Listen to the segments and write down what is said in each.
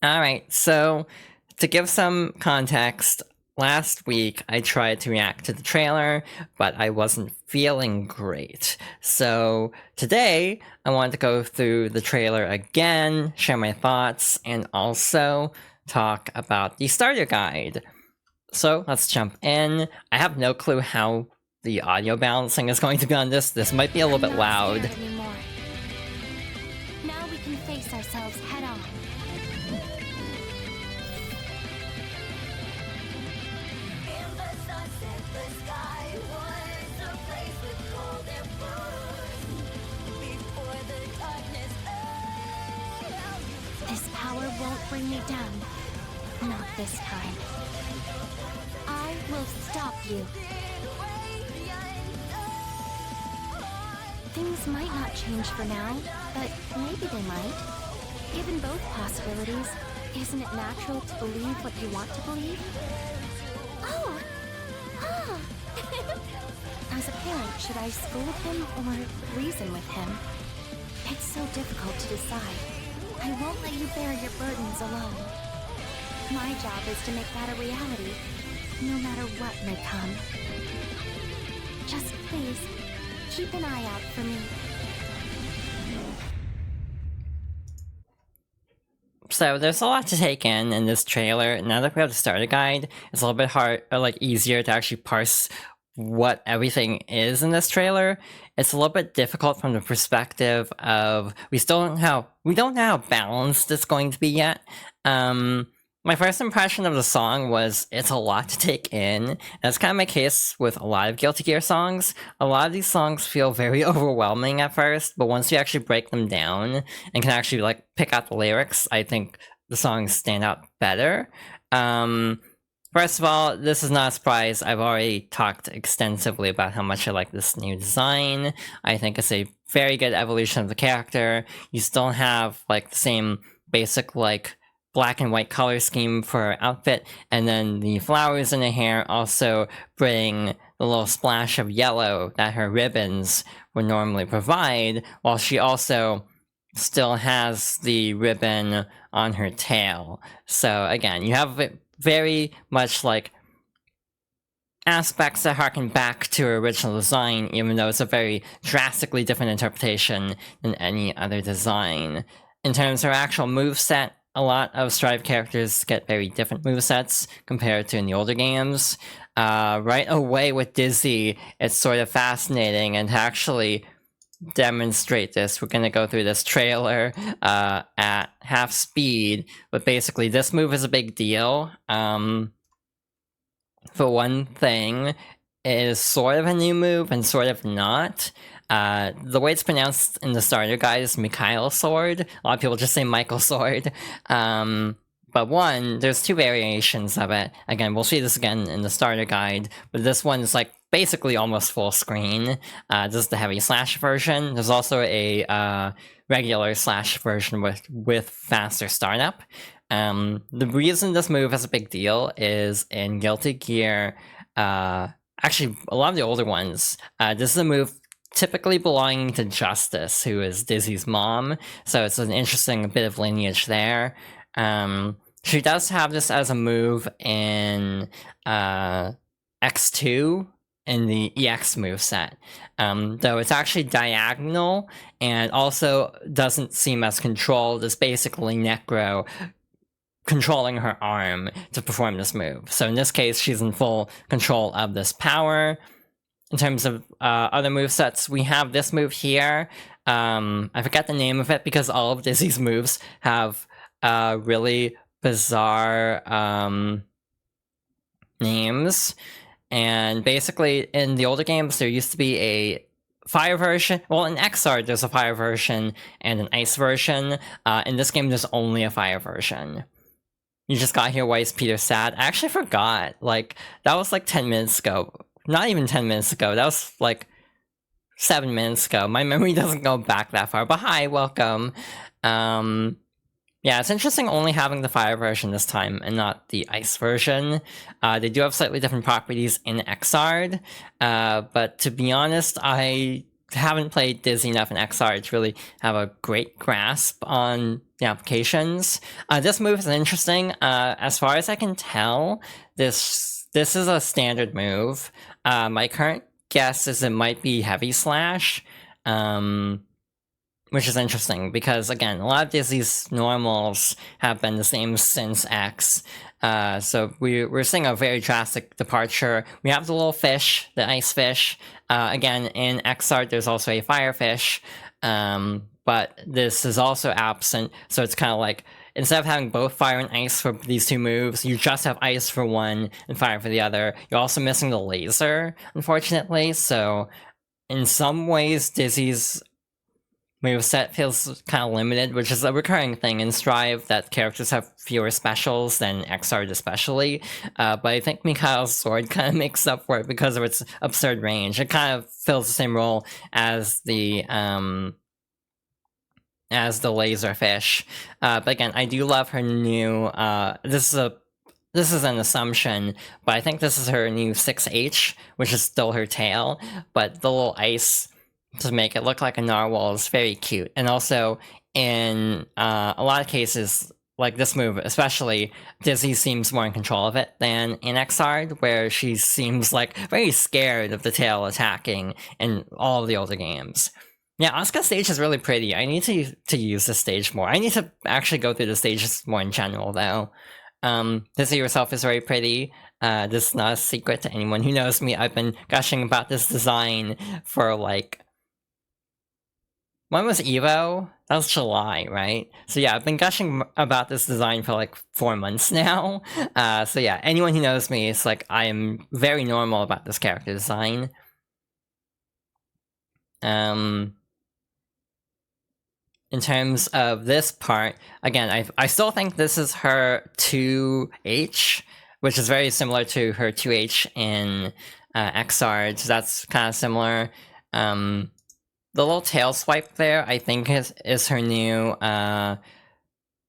Alright, so to give some context, last week I tried to react to the trailer, but I wasn't feeling great. So today I wanted to go through the trailer again, share my thoughts, and also talk about the starter guide. So let's jump in. I have no clue how the audio balancing is going to be on this. This might be a little bit loud. Now we can face ourselves head on. This power won't bring me down. Not this time. I will stop you. Things might not change for now, but maybe they might. Given both possibilities, isn't it natural to believe what you want to believe? Oh! Ah! As a parent, should I scold him or reason with him? It's so difficult to decide. I won't let you bear your burdens alone. My job is to make that a reality, no matter what may come. Just please, keep an eye out for me. So there's a lot to take in this trailer. Now that we have the starter guide, it's a little bit hard, or like easier to actually parse what everything is in this trailer. It's a little bit difficult from the perspective of we don't know how balanced it's going to be yet. My first impression of the song was it's a lot to take in. That's kind of my case with a lot of Guilty Gear songs. A lot of these songs feel very overwhelming at first, but once you actually break them down and can actually like pick out the lyrics, I think the songs stand out better. First of all, this is not a surprise. I've already talked extensively about how much I like this new design. I think it's a very good evolution of the character. You still have like the same basic like black and white color scheme for her outfit, and then the flowers in her hair also bring the little splash of yellow that her ribbons would normally provide, while she also still has the ribbon on her tail. So again, you have it very much like aspects that harken back to her original design, even though it's a very drastically different interpretation than any other design. In terms of her actual moveset, a lot of Strive characters get very different movesets compared to in the older games. Right away with Dizzy, it's sort of fascinating, and to actually demonstrate this, we're going to go through this trailer at half speed, but basically this move is a big deal. For one thing, it is sort of a new move and sort of not. The way it's pronounced in the starter guide is Mikhail Sword. A lot of people just say Michael Sword. But one, there's two variations of it. Again, we'll see this again in the starter guide, but this one is like basically almost full screen. This is the heavy slash version. There's also a regular slash version with faster startup. The reason this move is a big deal is in Guilty Gear, actually a lot of the older ones, this is a move typically belonging to Justice, who is Dizzy's mom, so it's an interesting bit of lineage there. She does have this as a move in X2 in the EX moveset, though it's actually diagonal and also doesn't seem as controlled. It's basically Necro controlling her arm to perform this move. So in this case, she's in full control of this power. In terms of other movesets, we have this move here. I forget the name of it because all of Dizzy's moves have really bizarre names. And basically, in the older games, there used to be a fire version. Well, in XR, there's a fire version and an ice version. In this game, there's only a fire version. You just got here, why is Peter sad? I actually forgot. Like, that was like 10 minutes ago. Not even 10 minutes ago. That was like 7 minutes ago. My memory doesn't go back that far. But hi, welcome. Yeah, it's interesting only having the fire version this time and not the ice version. They do have slightly different properties in Xrd, but to be honest, I haven't played Disney enough in XR to really have a great grasp on the applications. This move is interesting. As far as I can tell, this is a standard move. My current guess is it might be Heavy Slash, which is interesting because, again, a lot of Disney's normals have been the same since X. So we're seeing a very drastic departure. We have the little fish, the ice fish. Again, in XR, there's also a fire fish, but this is also absent. So it's kind of like, instead of having both fire and ice for these two moves, you just have ice for one and fire for the other. You're also missing the laser, unfortunately. So in some ways, Disney's moveset feels kind of limited, which is a recurring thing in Strive, that characters have fewer specials than XR especially. But I think Mikhail's sword kind of makes up for it because of its absurd range. It kind of fills the same role as the laser fish. But again, I do love her new. This is an assumption, but I think this is her new 6H, which is still her tail, but the little ice to make it look like a narwhal is very cute. And also, in a lot of cases, like this move especially, Disney seems more in control of it than in Xrd, where she seems like very scared of the tail attacking in all of the older games. Yeah, Asuka's stage is really pretty. I need to use this stage more. I need to actually go through the stages more in general, though. Disney herself is very pretty. This is not a secret to anyone who knows me. I've been gushing about this design for like... When was Evo? That was July, right? So yeah, I've been gushing about this design for like 4 months now. So yeah, anyone who knows me, it's like I am very normal about this character design. In terms of this part, again, I still think this is her 2H, which is very similar to her 2H in Xrd, so that's kind of similar. The little tail swipe there, I think is her new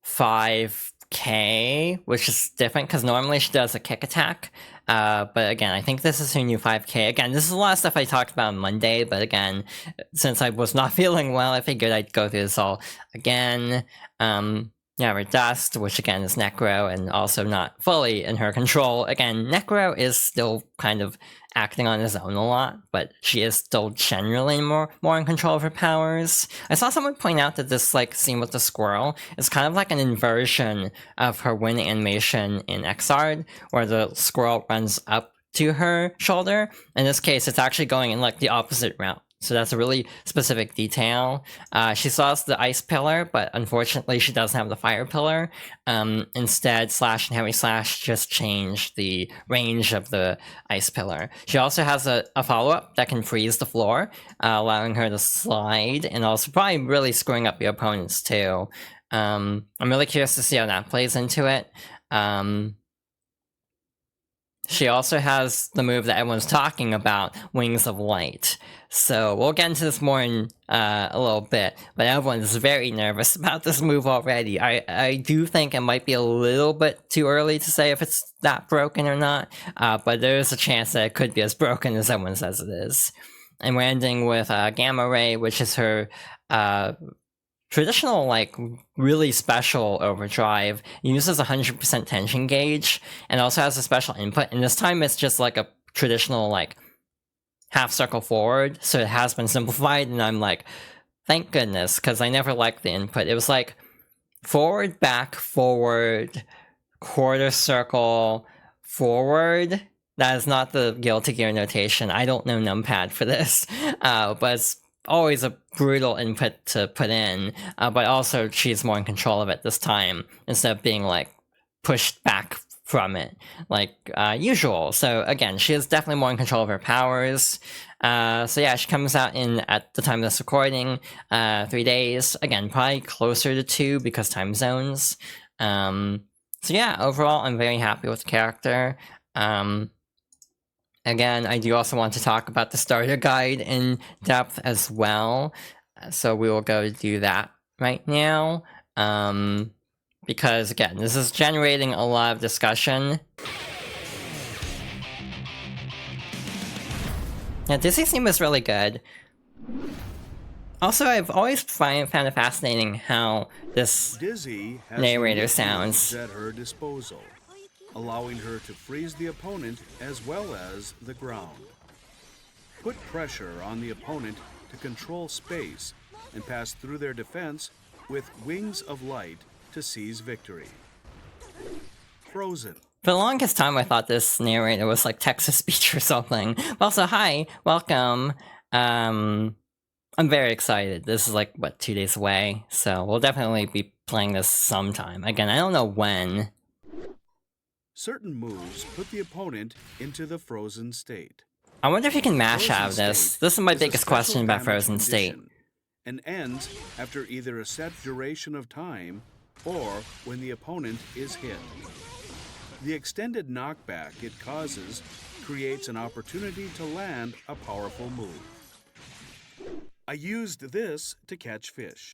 5K, which is different because normally she does a kick attack. But again, I think this is her new 5K. Again, this is a lot of stuff I talked about on Monday, but again, since I was not feeling well, I figured I'd go through this all again. Yeah, her Dust, which again is Necro and also not fully in her control. Again, Necro is still kind of acting on his own a lot, but she is still generally more in control of her powers. I saw someone point out that this like scene with the squirrel is kind of like an inversion of her win animation in Xrd, where the squirrel runs up to her shoulder. In this case, it's actually going in like the opposite route. So that's a really specific detail. She still has the ice pillar, but unfortunately she doesn't have the fire pillar. Instead, Slash and Heavy Slash just change the range of the ice pillar. She also has a follow-up that can freeze the floor, allowing her to slide, and also probably really screwing up the opponents too. I'm really curious to see how that plays into it. She also has the move that everyone's talking about, Wings of Light. So we'll get into this more in a little bit, but everyone's very nervous about this move already. I do think it might be a little bit too early to say if it's that broken or not, but there is a chance that it could be as broken as everyone says it is. And we're ending with Gamma Ray, which is her traditional, like, really special overdrive. It uses 100% tension gauge, and also has a special input, and this time it's just like a traditional, like, half circle forward, so it has been simplified, and I'm like, thank goodness, because I never liked the input. It was like, forward, back, forward, quarter circle, forward. That is not the Guilty Gear notation. I don't know numpad for this, but it's always a brutal input to put in, but also she's more in control of it this time, instead of being, like, pushed back from it, like usual. So again, she is definitely more in control of her powers. So yeah, she comes out in, at the time of this recording, 3 days. Again, probably closer to 2 because time zones. So yeah, overall, I'm very happy with the character. Again, I do also want to talk about the starter guide in depth as well, so we will go do that right now, because again, this is generating a lot of discussion. Yeah, Disney's theme is really good. Also, I've always found it fascinating how this Dizzy has narrator unique sounds. moves at her disposal, allowing her to freeze the opponent as well as the ground. Put pressure on the opponent to control space and pass through their defense with wings of light to seize victory. Frozen. For the longest time, I thought this narrator was like Texas Speech or something. But also, hi, welcome. I'm very excited. This is like, what, 2 days away? So we'll definitely be playing this sometime. Again, I don't know when. Certain moves put the opponent into the frozen state. I wonder if you can mash Frozen out of this. state This is my is a biggest special question about damage Frozen State. condition and ends after either a set duration of time or when the opponent is hit. The extended knockback it causes creates an opportunity to land a powerful move. I used this to catch fish.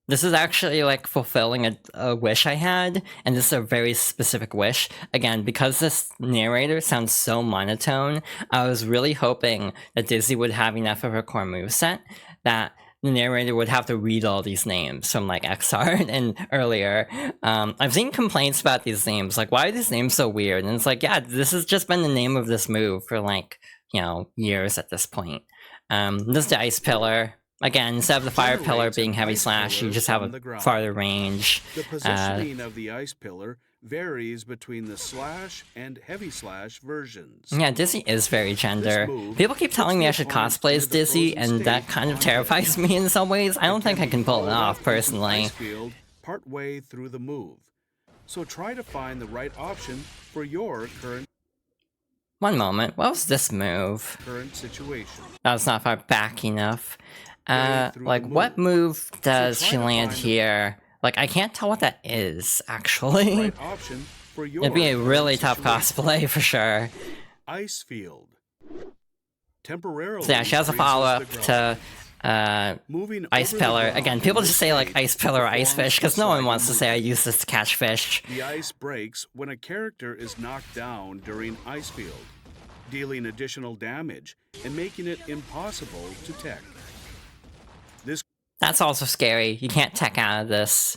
This is actually like fulfilling a wish I had, and this is a very specific wish. Again, because this narrator sounds so monotone, I was really hoping that Disney would have enough of a core moveset that the narrator would have to read all these names from like Xrd and earlier. I've seen complaints about these names, like why are these names so weird? And it's like, yeah, this has just been the name of this move for like, you know, years at this point. This is the Ice Pillar. Again, instead of the Fire Pillar being heavy slash, you just have a farther range. The positioning of the Ice Pillar varies between the slash and heavy slash versions. Yeah, Dizzy is very gender. move People keep telling me I should puts the cosplay opponent as Dizzy, into the and that frozen kind of state terrifies me in some ways. I don't think I can pull it off, personally. Ice field partway through the move. So try to find the right option for your current One moment, what was this move? situation. That was not far back enough. through Like, the what move does try she to land find- here? Like, I can't tell what that is, actually. Right option for your It'd be a current really tough situation. cosplay, for sure. Ice field. Temporarily. So yeah, she has a freezes follow-up the to, ground. Moving Ice over the Pillar. ground Again, in people this just say, like, state Ice Pillar or Ice performs Fish, a because no one sliding wants to say I movement. use this to catch fish. The ice breaks when a character is knocked down during ice field, dealing additional damage and making it impossible to tech. This That's also scary. You can't tech out of this.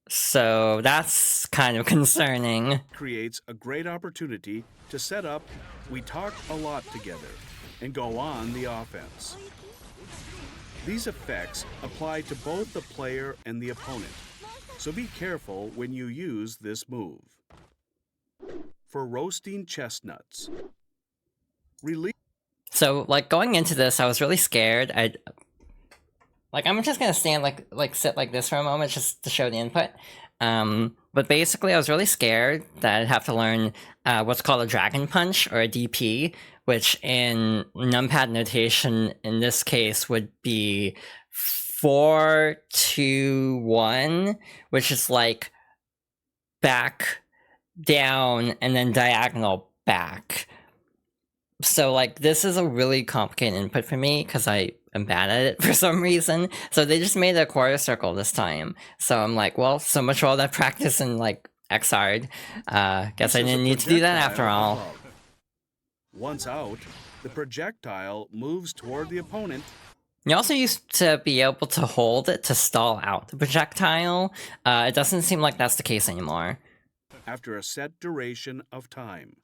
So that's kind of concerning. creates a great opportunity to set up "We talk a lot together" and go on the offense. These effects apply to both the player and the opponent, so be careful when you use this move. For roasting chestnuts, release. So, like, going into this, I was really scared. I'm just gonna stand, sit like this for a moment just to show the input. But basically, I was really scared that I'd have to learn what's called a Dragon Punch, or a DP, which in numpad notation, in this case, would be 4, 2, 1, which is like back, down, and then diagonal back. So, like, this is a really complicated input for me because I am bad at it for some reason. So they just made a quarter circle this time. So I'm like, well, so much for all that practice in, like, Xrd. Guess I didn't need to do that after all. Once out, the projectile moves toward the opponent. You also used to be able to hold it to stall out the projectile. It doesn't seem like that's the case anymore. After a set duration of time.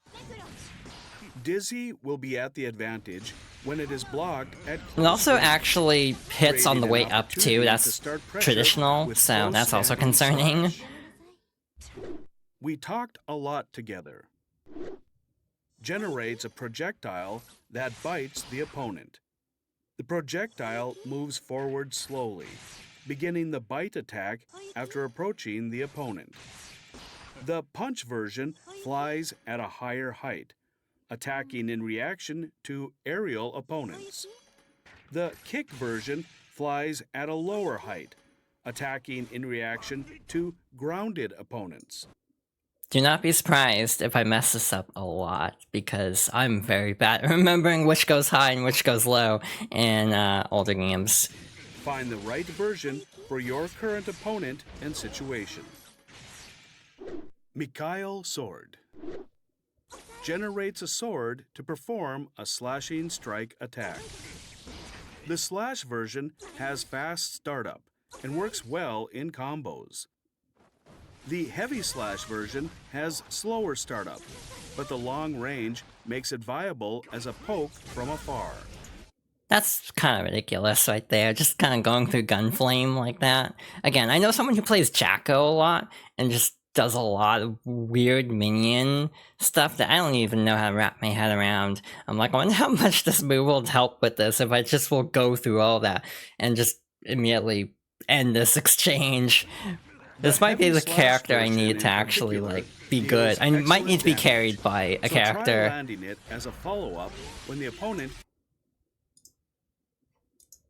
Dizzy will be at the advantage when it is blocked at It also range, actually hits on the way creating an up too. opportunity to That's start pressure traditional, with so close that's also standing concerning. slash. We talked a lot together. Generates a projectile that bites the opponent. The projectile moves forward slowly, beginning the bite attack after approaching the opponent. The punch version flies at a higher height, attacking in reaction to aerial opponents. The kick version flies at a lower height, attacking in reaction to grounded opponents. Do not be surprised if I mess this up a lot, because I'm very bad at remembering which goes high and which goes low in older games. Find the right version for your current opponent and situation. Mikhail Sword generates a sword to perform a slashing strike attack. The slash version has fast startup and works well in combos. The heavy slash version has slower startup, but the long range makes it viable as a poke from afar. That's kind of ridiculous right there, just kind of going through Gunflame like that. Again, I know someone who plays Jacko a lot and just does a lot of weird minion stuff that I don't even know how to wrap my head around. I'm like, I wonder how much this move will help with this if I just will go through all that and just immediately end this exchange. This might be the character I need to actually like be good. I might need to be carried by a character. Try landing it as a follow-up when the opponent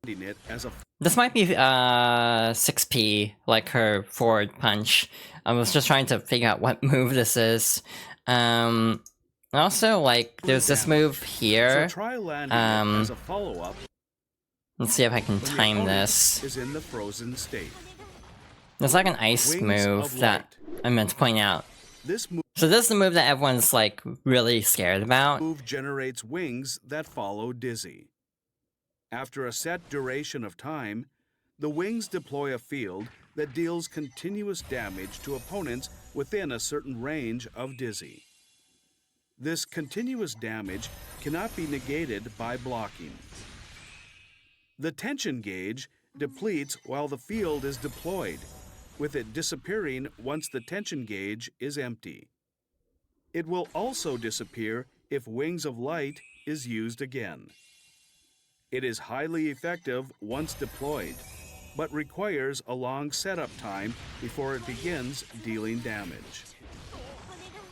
it as a This might be 6p, like her forward punch. I was just trying to figure out what move this is. Also, like, there's this move here. So try landing it as a follow-up. Let's see if I can when the time opponent this. is in the frozen state. There's like an ice Wings move of that Light. I meant to point out. This So this is the move that everyone's like really scared about. move generates wings that follow Dizzy. After a set duration of time, the wings deploy a field that deals continuous damage to opponents within a certain range of Dizzy. This continuous damage cannot be negated by blocking. The tension gauge depletes while the field is deployed, with it disappearing once the tension gauge is empty. It will also disappear if Wings of Light is used again. It is highly effective once deployed, but requires a long setup time before it begins dealing damage.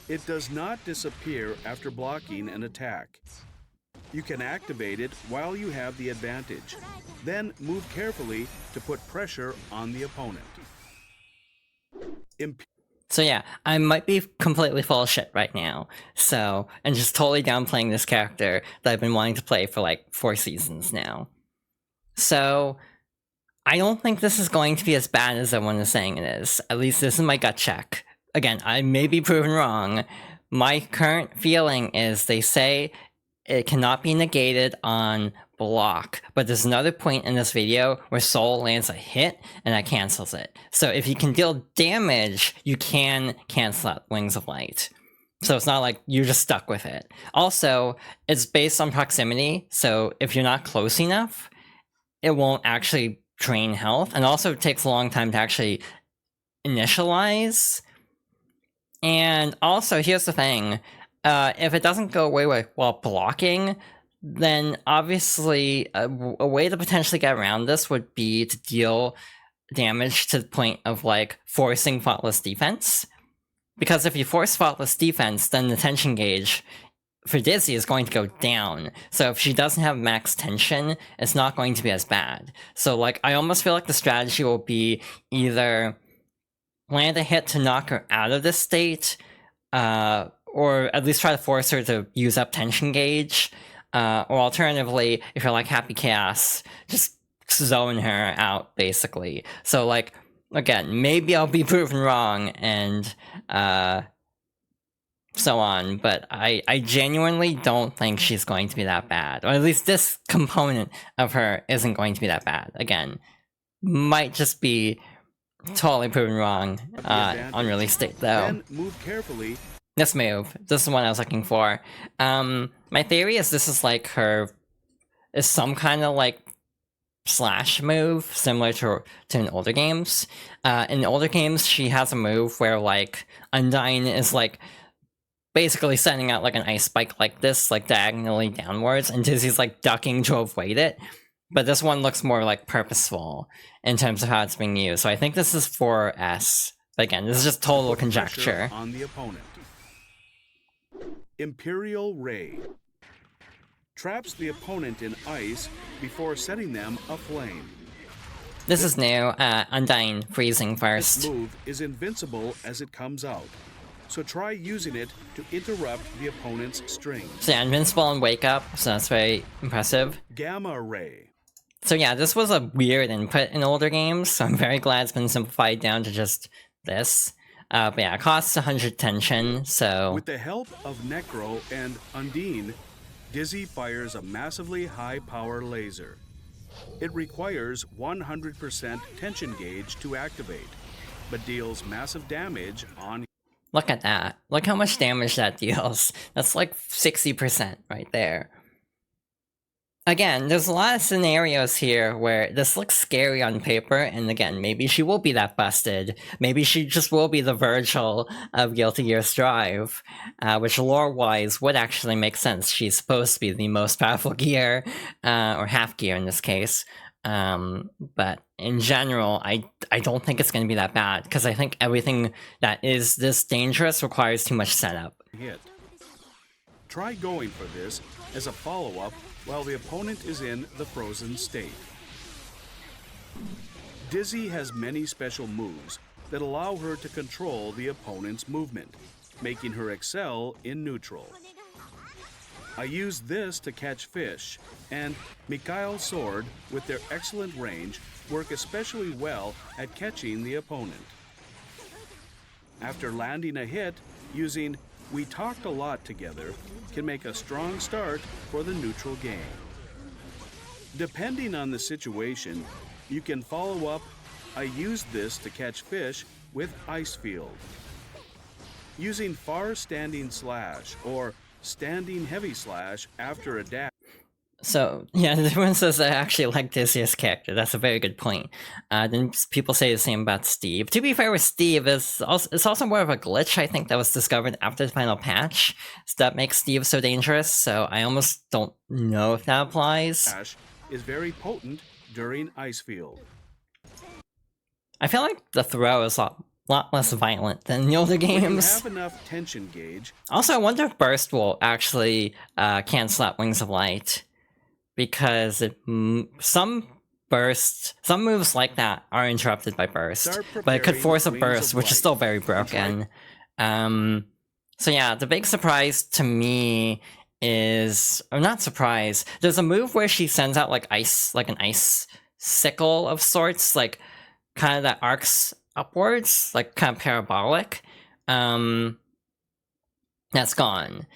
It does not disappear after blocking an attack. You can activate it while you have the advantage, then move carefully to put pressure on the opponent. So yeah, I might be completely full of shit right now. So, and just totally downplaying this character that I've been wanting to play for like 4 seasons now. So, I don't think this is going to be as bad as everyone is saying it is. At least this is my gut check. Again, I may be proven wrong. My current feeling is they say it cannot be negated on block, but there's another point in this video where Soul lands a hit and that cancels it. So if you can deal damage, you can cancel out Wings of Light. So it's not like you're just stuck with it. Also, it's based on proximity, so if you're not close enough, it won't actually drain health, and also it takes a long time to actually initialize. And also, here's the thing, if it doesn't go away while blocking, then obviously a way to potentially get around this would be to deal damage to the point of like forcing faultless defense. Because if you force faultless defense, then the tension gauge for Dizzy is going to go down. So if she doesn't have max tension, it's not going to be as bad. So like, I almost feel like the strategy will be either land a hit to knock her out of this state, or at least try to force her to use up tension gauge, or alternatively, if you're like Happy Chaos, just zone her out, basically. So like, again, maybe I'll be proven wrong, and so on, but I genuinely don't think she's going to be that bad. Or at least this component of her isn't going to be that bad. Again, might just be totally proven wrong on release date, though. Then move carefully. This move. This is what I was looking for. My theory is this is like is some kind of like slash move similar to in older games. In older games, she has a move where like Undyne is like basically sending out like an ice spike like this, like diagonally downwards, and Dizzy's like ducking to avoid it. But this one looks more like purposeful in terms of how it's being used. So I think this is for S. But again, this is just total conjecture. On the opponent. Imperial Ray traps the opponent in ice before setting them aflame. This is new. Undyne freezing first. This move is invincible as it comes out, so try using it to interrupt the opponent's string. So yeah, invincible and wake up, so that's very impressive. Gamma Ray. So yeah, this was a weird input in older games, so I'm very glad it's been simplified down to just this. But yeah, it costs 100 tension, so... With the help of Necro and Undine, Dizzy fires a massively high-power laser. It requires 100% tension gauge to activate, but deals massive damage on. Look at that. Look how much damage that deals. That's like 60% right there. Again, there's a lot of scenarios here where this looks scary on paper, and again, maybe she will be that busted. Maybe she just will be the Virgil of Guilty Gear Strive, which lore-wise would actually make sense. She's supposed to be the most powerful gear, or half gear in this case. But in general, I don't think it's going to be that bad, because I think everything that is this dangerous requires too much setup. Hit. Try going for this as a follow-up while the opponent is in the frozen state. Dizzy has many special moves that allow her to control the opponent's movement, making her excel in neutral. I use this to catch fish, and Mikhail's sword, with their excellent range, work especially well at catching the opponent. After landing a hit, using "We talked a lot together" can make a strong start for the neutral game. Depending on the situation, you can follow up "I used this to catch fish" with Ice Field. Using far standing slash or standing heavy slash after a dash. So, yeah, everyone says I actually like Dizzy's character. That's a very good point. Then people say the same about Steve. To be fair with Steve, it's also more of a glitch, I think, that was discovered after the final patch that makes Steve so dangerous, so I almost don't know if that applies. Dash is very potent during Ice Field. I feel like the throw is a lot less violent than the older When you games. have enough tension gauge, Also, I wonder if Burst will actually cancel out Wings of Light. Because some moves like that are interrupted by Burst, Start but it could preparing force a Wings Burst, of which is Light. still very broken. So yeah, the big surprise to me is, or not surprise, there's a move where she sends out like an ice sickle of sorts, like kind of that arcs upwards, like kind of parabolic. That's gone.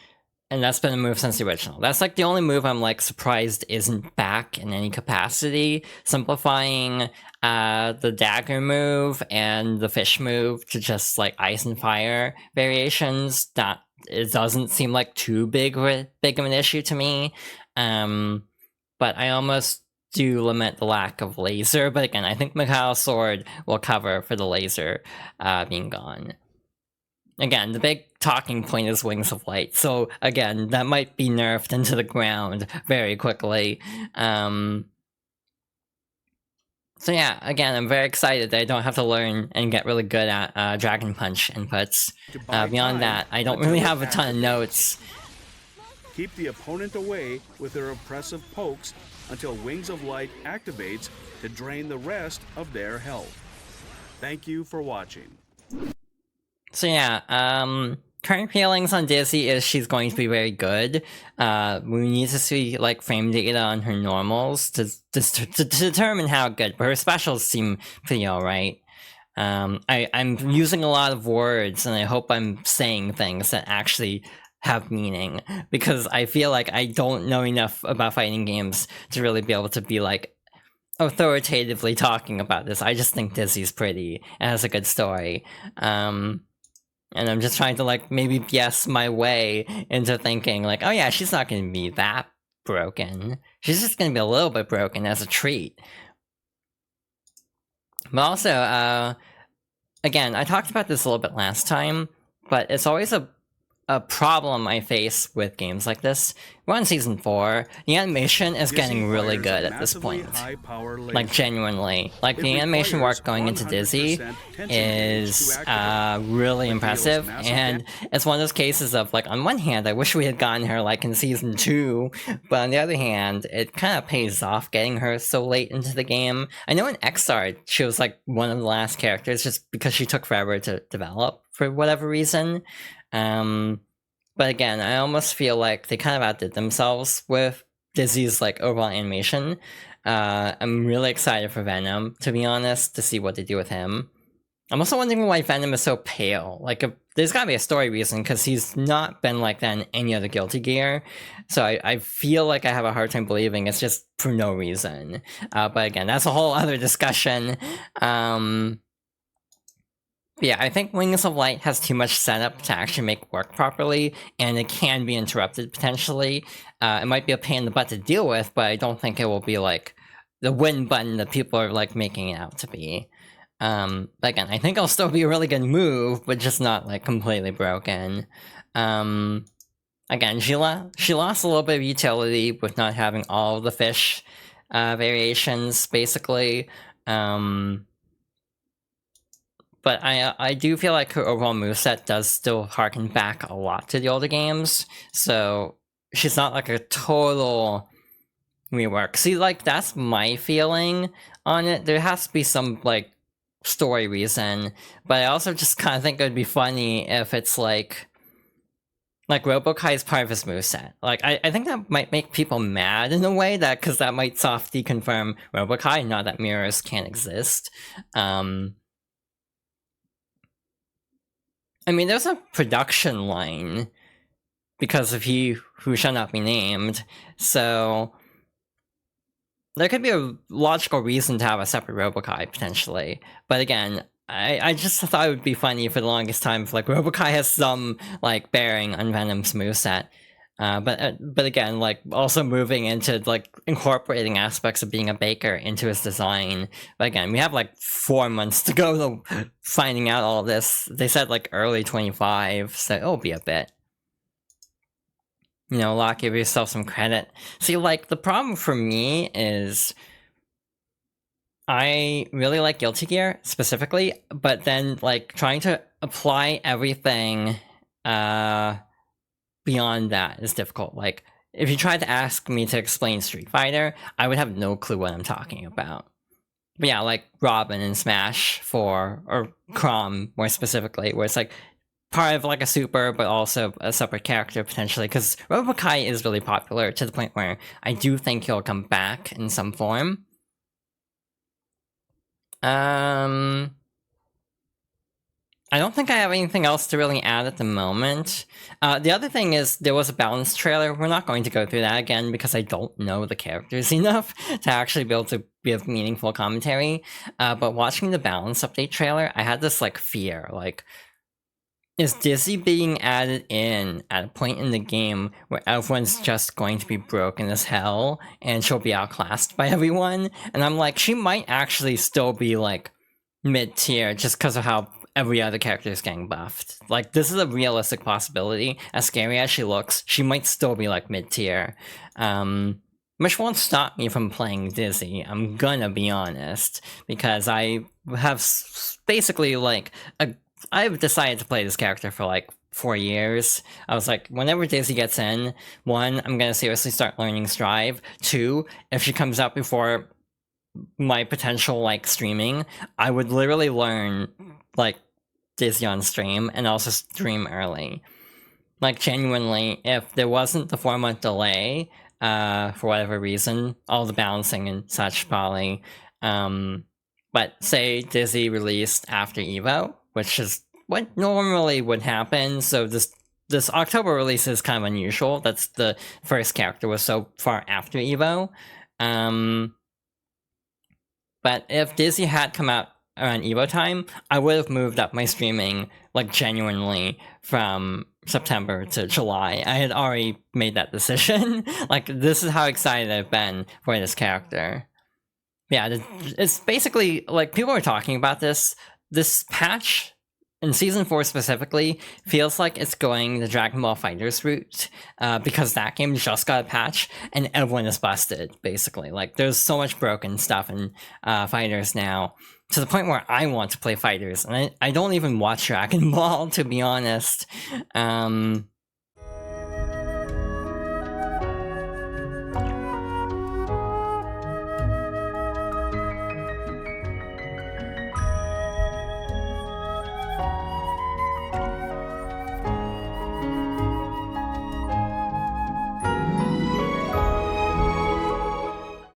And that's been a move since the original. That's like the only move I'm like surprised isn't back in any capacity. Simplifying the dagger move and the fish move to just like ice and fire variations, that it doesn't seem like too big of an issue to me. But I almost do lament the lack of laser. But again, I think Mikhail's sword will cover for the laser being gone. Again, the big talking point is Wings of Light, so again, that might be nerfed into the ground very quickly. So yeah, again, I'm very excited that I don't have to learn and get really good at Dragon Punch inputs. Beyond that, I don't really have a ton of notes. keep the opponent away with their oppressive pokes until Wings of Light activates to drain the rest of their health. Thank you for watching. So yeah, current feelings on Dizzy is she's going to be very good. We need to see like frame data on her normals to determine how good, but her specials seem pretty alright. I'm using a lot of words, and I hope I'm saying things that actually have meaning, because I feel like I don't know enough about fighting games to really be able to be like authoritatively talking about this. I just think Dizzy's pretty and has a good story. And I'm just trying to like maybe BS my way into thinking like, oh yeah, she's not going to be that broken. She's just going to be a little bit broken as a treat. But also, again, I talked about this a little bit last time, but it's always a problem I face with games like this. We're on Season 4. The animation is getting really good at this point. Like, genuinely. Like, the animation work going into Dizzy is really impressive, and it's one of those cases of, like, on one hand, I wish we had gotten her, like, in Season 2, but on the other hand, it kind of pays off getting her so late into the game. I know in Xrd, she was, like, one of the last characters, just because she took forever to develop, for whatever reason. But again, I almost feel like they kind of outdid themselves with Dizzy's like overall animation. I'm really excited for Venom, to be honest, to see what they do with him. I'm also wondering why Venom is so pale. Like, there's gotta be a story reason, because he's not been like that in any other Guilty Gear. So I feel like I have a hard time believing it's just for no reason. But again, that's a whole other discussion. Yeah, I think Wings of Light has too much setup to actually make work properly, and it can be interrupted potentially. It might be a pain in the butt to deal with, but I don't think it will be like the win button that people are like making it out to be. But again, I think it'll still be a really good move, but just not like completely broken. Again, she lost a little bit of utility with not having all of the fish variations, basically. But I do feel like her overall moveset does still harken back a lot to the older games, so she's not like a total rework. See, like, that's my feeling on it. There has to be some, like, story reason, but I also just kind of think it would be funny if it's like Robokai is part of his moveset. Like, I think that might make people mad in a way, that because that might soft deconfirm Robokai, not that mirrors can't exist. I mean, there's a production line because of He Who Shall Not Be Named, so there could be a logical reason to have a separate Robokai, potentially. But again, I just thought it would be funny for the longest time if, like, Robokai has some, like, bearing on Venom's moveset. But again, like, also moving into, like, incorporating aspects of being a baker into his design. But again, we have, like, 4 months to go to finding out all this. They said, like, early 25, so it'll be a bit. You know, Locke, give yourself some credit. See, like, the problem for me is I really like Guilty Gear, specifically, but then, like, trying to apply everything, beyond that is difficult. Like, if you tried to ask me to explain Street Fighter, I would have no clue what I'm talking about. But yeah, like Robin in Smash 4, or Chrom more specifically, where it's like part of like a super, but also a separate character potentially, because Robokai is really popular to the point where I do think he'll come back in some form. I don't think I have anything else to really add at the moment. The other thing is, there was a balance trailer. We're not going to go through that again because I don't know the characters enough to actually be able to give meaningful commentary. But watching the balance update trailer, I had this like fear, like, is Dizzy being added in at a point in the game where everyone's just going to be broken as hell and she'll be outclassed by everyone? And I'm like, she might actually still be like mid-tier just because of how every other character is getting buffed. Like, this is a realistic possibility. As scary as she looks, she might still be like mid-tier. Which won't stop me from playing Dizzy, I'm gonna be honest, because I have basically like I've decided to play this character for like 4 years. I was like, whenever Dizzy gets in, 1, I'm gonna seriously start learning Strive. 2, if she comes out before my potential like streaming, I would literally learn like Dizzy on stream and also stream early. Like, genuinely, if there wasn't the 4-month delay, for whatever reason, all the balancing and such probably, but say Dizzy released after Evo, which is what normally would happen, so this October release is kind of unusual. That's the first character was so far after Evo. But if Dizzy had come out around Evo time, I would have moved up my streaming, like, genuinely from September to July. I had already made that decision. Like, this is how excited I've been for this character. Yeah, it's basically, like, people are talking about this patch, in Season 4 specifically, feels like it's going the Dragon Ball FighterZ route, because that game just got a patch, and everyone is busted, basically. Like, there's so much broken stuff in FighterZ now, to the point where I want to play FighterZ, and I don't even watch Dragon Ball, to be honest.